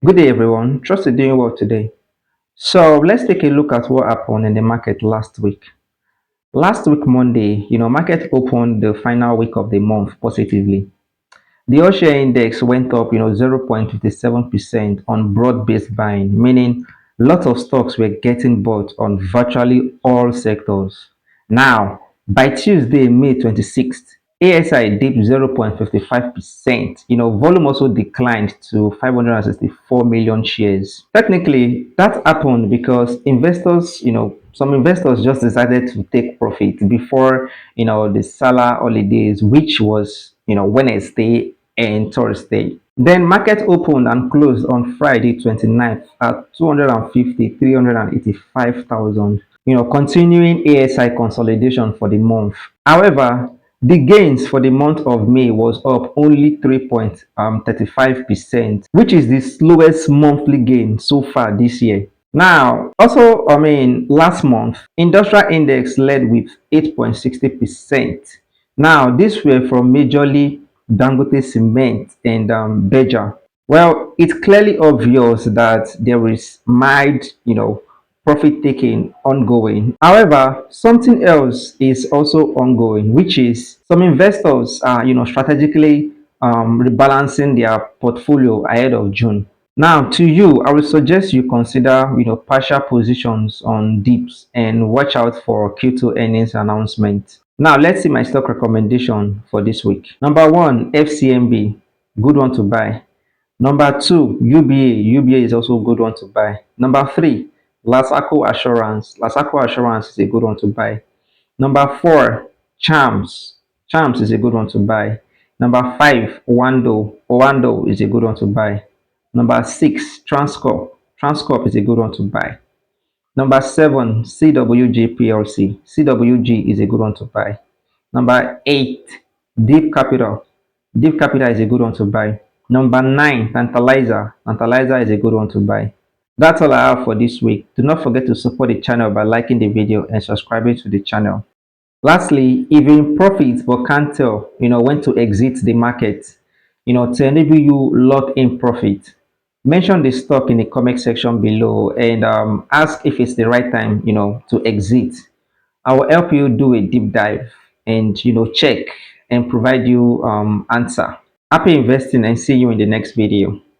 Good day, everyone. Trust you're doing well today. So let's take a look at what happened in the market last week. Last week, Monday, market opened the final week of the month positively. The all share index went up, 0.57% on broad-based buying, meaning lots of stocks were getting bought on virtually all sectors. Now, by Tuesday, May 26th, ASI dipped 0.55%. Volume also declined to 564 million shares. Technically, that happened because investors, some investors just decided to take profit before, the Salah holidays, which was, Wednesday and Thursday. Then market opened and closed on Friday 29th at 250, 385,000. Continuing ASI consolidation for the month. However, the gains for the month of May was up only 3.35%, which is the slowest monthly gain so far this year. Now, also, last month, industrial index led with 8.60%. Now, these were from majorly Dangote Cement and Beja. Well, it's clearly obvious that there is mild, profit taking ongoing. However, something else is also ongoing, which is some investors are, strategically rebalancing their portfolio ahead of June. Now, to you, I would suggest you consider, partial positions on dips and watch out for Q2 earnings announcement. Now, let's see my stock recommendation for this week. Number one, FCMB, good one to buy. Number two, UBA. UBA is also a good one to buy. Number three, Lasaco Assurance. Lasaco Assurance is a good one to buy. Number four, Charms. Charms is a good one to buy. Number five, Wando. Wando is a good one to buy. Number six, Transcorp. Transcorp is a good one to buy. Number seven, CWG PLC. CWG is a good one to buy. Number eight, Deep Capital. Deep Capital is a good one to buy. Number nine, Tantalizer. Tantalizer is a good one to buy. That's all I have for this week. Do not forget to support the channel by liking the video and subscribing to the channel. Lastly, if you're in profit but can't tell, when to exit the market, to enable you lock in profit, mention the stock in the comment section below and ask if it's the right time, to exit. I will help you do a deep dive and, check and provide you answer. Happy investing and see you in the next video.